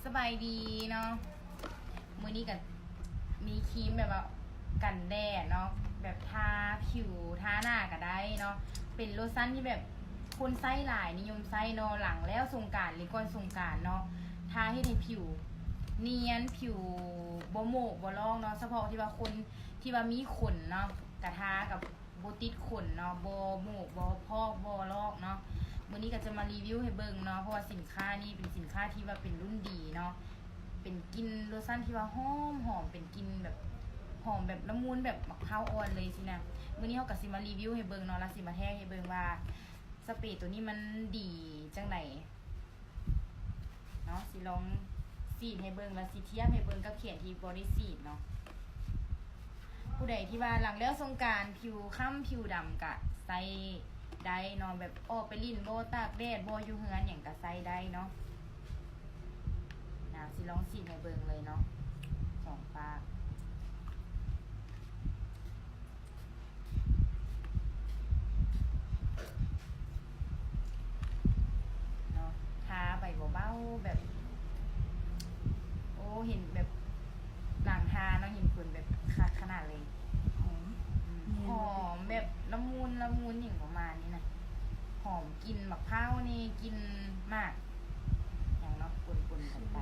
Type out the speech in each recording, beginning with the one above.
สบายดีเนาะมื้อนี้กับมีครีมแบบว่ากันแดดเนาะแบบทาผิวทาหน้าก็ได้เนาะเป็นโลชั่นที่แบบคนใช้หลายนิยมใช้เนาะหลังแล้วสงกรานต์หรือก่อนสงกรานต์เนาะทาให้ในผิวเนียนผิวบ่โมกบ่ลอกเนาะเฉพาะที่ว่าคนที่ว่ามีขนเนาะกระทากับบ่ติดขนเนาะบ่โมกบ่พอกบ่ลอกเนาะวันนี้ก็จะมารีวิวให้เบิ่งเนาะเพราะว่าสินค้านี้เป็นสินค้าที่ว่าเป็นรุ่นดีเนาะเป็นกลิ่นโลชั่นที่ว่าหอมเป็นกลิ่นแบบหอมแบบละมุนแบบมะพร้าวอ่อนเลยสินะวันนี้เขาก็สิมารีวิวให้เบิ่งเนาะแล้วสิมาแทกให้เบิ่งว่าสเปรย์ตัวนี้มันดีจังไหนเนาะสิลองสีดให้เบิ่งแล้วสิเทียบให้เบิ่งกับเขียนที่บริสีดเนาะผู้ใดที่ว่าหลังแล้วสงกรานต์ผิวค้ำผิวดำกะใส่ได้เนาะแบบออกไปลิ้นโบตากแดดโบอยู่เฮือนอย่างกะใส่ได้เนาะสิลองสีดให้เบิ่งเลยเนาะสองปากเนาะทาไปเบาๆแบบโอ้เห็นแบบหลังทาเนาะเห็นผลแบบขนาดเลยหอมแบบละมุนอย่างประมาณนี้นะหอมกลิ่นมะพร้าวนี่กลิ่นมากอย่างเนาะปนกันไป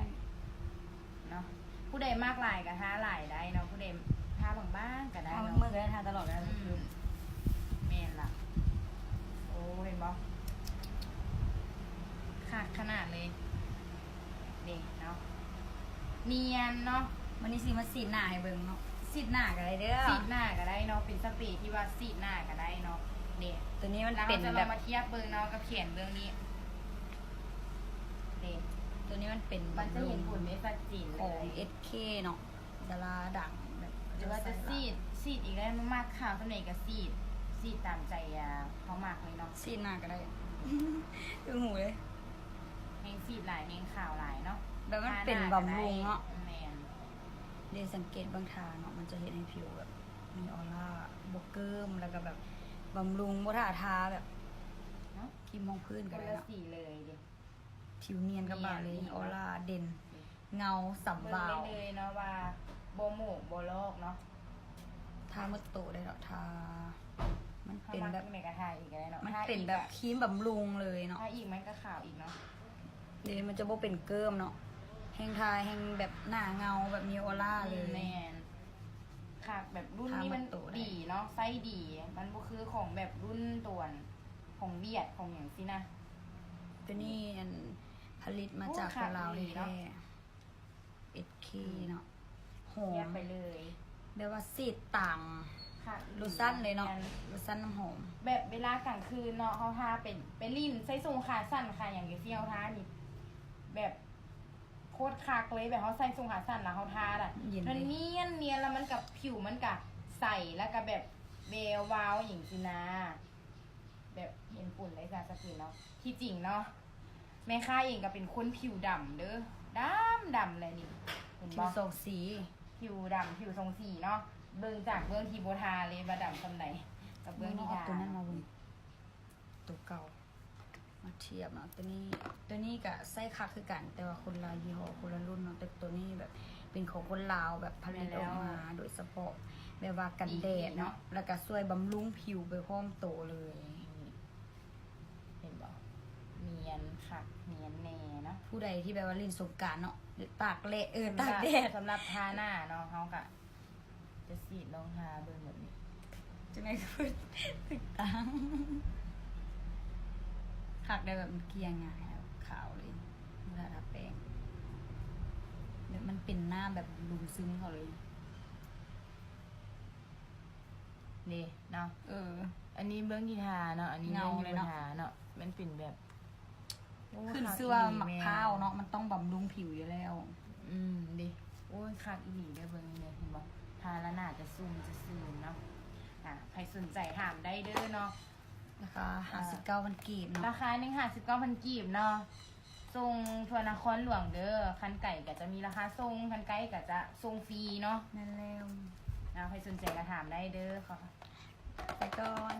เนาะผู้ใดมากหลายก็ทาหลายได้เนาะผู้ใดทาบางๆก็ได้เนาะ มือก็ได้ทาตลอดนะแม่นล่ะโอ้เห็นบ่ขาดขนาดเลยนี่เนาะเนียนเนาะ วันนี้สิมาสีหน้าให้เบิ่งเนาะสีหน้าก็ได้เด้อ สีดหน้าก็ได้เนาะเป็นสเปรย์ที่ว่าสีดหน้าก็ได้เนาะเนี่ย ตัวนี้มัน แล้ว เป็ เรา น จะ แบ ลอบ งมาเทียบเบิ่งเนาะกับเขียนเบิ่งนี้เนี่ย ตัวนี้มันเป็น มันจะเห็นผลไม่สัดจีน ข เล อง ย SK เนาะดาราดังแบบ หรือว่าจะสีดอีกได้มากๆข่าวสำเร็จกับสีดตามใจเขามากเลยเนาะ สีหน้าก็ได้ ดูหูเลย แหงสีดหลายแหงข่าวหลายเนาะ แบบมันเป็นบำรุงเนาะ แมน เดี๋ยวสังเกตบางทางเนาะมันจะเห็นในผิวแบบมีออร่าบวกเกิมแล้วก็แบบบำรุงบ่ท่าทาแบบ เนาะ ครีมมองพื้น ค ก็ น ได้ ละ เนาะ สีเลยดิ ผิวเนียนกับบาเลย เนียน ออร่าเด่น เงาสัม เบิ่ง วา ได้ ว เลยเนาะว่าโบโมกโบลอกเนาะ ทาเมื่อโตได้เนาะทามัน ถ้า เป็น มัก แบบ เมกะทายอีกแล้วเนาะ มัน ถ้า เป็น อีก แบบ อะ ครีมบำรุงเลยเนาะ ถ้าอีกมันก็ขาวอีกเนาะ เดี๋ยวมันจะบ่เป็นเกิมเนาะแห้งทาแห้งแบบหน้าเงาแบบมีออร่าเลย แมนค่ะแบบรุ่นนี้มัน ทามาโตได้ ดีเนาะไส้ดี มันก็คือของแบบรุ่นตัวนของเวียดของอย่างสินะ ตัวนี้อันผลิตมาจาก โอ้ คนลาว ค่ะดี แท้ เนาะ SK เนาะหอ เวียด ม ไปเลย เรียกว่าสีดต่าง ค่ะ ลูสั้นเลยเนาะลูสั้นน้ำหอม แบบเวลากลางคืนเนาะเขาทาเป็นลิ้นใส่ทรงขาสั้นค่ะอย่างที่เขาทานี่แบบโคตรคักเลยแบบเขาใส่ทรงขาสั้นแล้วเขาทาอ่ะ เย็น มัน เลย เนียนแล้วมันกับผิวมันกับใสแล้วก็แบบเวววาวอย่างสินะแบบเห็นฝุ่นเลยค่ะสกินเนาะที่จริงเนาะแม่ค้าเองก็เป็นคนผิวดำเด้อดำเลยนี่เห็น ผิ บ่ วสองสี ผิวดำผิวทรงสีเนาะเบิ่งจากเบื้องทีโบทาเลยว่าดำสำไหนกับเบื้องที่ เอา ทา ตัวนั้นมาเบิ่งตัวเก่า มาเทียบเนาะตัวนี้กับไส้คักคือกัน แต่ว่าคนละยี่ห้อคนละรุ่นเนาะแต่ตัวนี้แบบเป็นของคนลาวแบบผลิตออกมาโดยเฉพาะแบบว่ากันแดดเนาะแล้วก็ช่วยบำรุงผิวไปพร้อมโตเลย เห็นบ่เนียนค่ะเนียนแน่เนาะ ผู้ใดที่แบบว่าเล่นสงกรานต์เนาะหรือตากแดดตากแดด สำหรับทาหน้าเนาะเขากะจะสีดลองทาเบิ่งแบบนี้ จะไม่พูดตึกตังขักได้แบบมันเกลียงง่ายอะขาวเลยเวลาทาแป้งแบบมันเป็นหน้าแบบลุมซึ้งเขาเลย นี่เนาะ อันนี้เบื้องที่ทาเนาะอันนี้ เงา เบื้อง เล ที่ ยเนาะ ทาเนาะมันเป็นแบบโ ขึ้น คัก เสื้อ อี หมัก แ ข้าวเนาะมันต้องบำรุงผิวอยู่แล้ว ดิโอ้ยคักอีหลีได้อเบิ่งเนี่ยเห็นบ่ทาแล้วหน้าจะซุ่มจะซึมเนาะใครสนใจถามได้เด้อเนาะ นะคะ59,000กีบเนาะ ราคา159,000กีบเนาะส่งทั่วนครหลวงเด้อคันไก่ก็จะมีราคาส่งคันไก่ก็จะส่งฟรีเนาะ นั่นแล้ว ใครสนใจก็ถามได้เด้อค่ะ ไปก่อน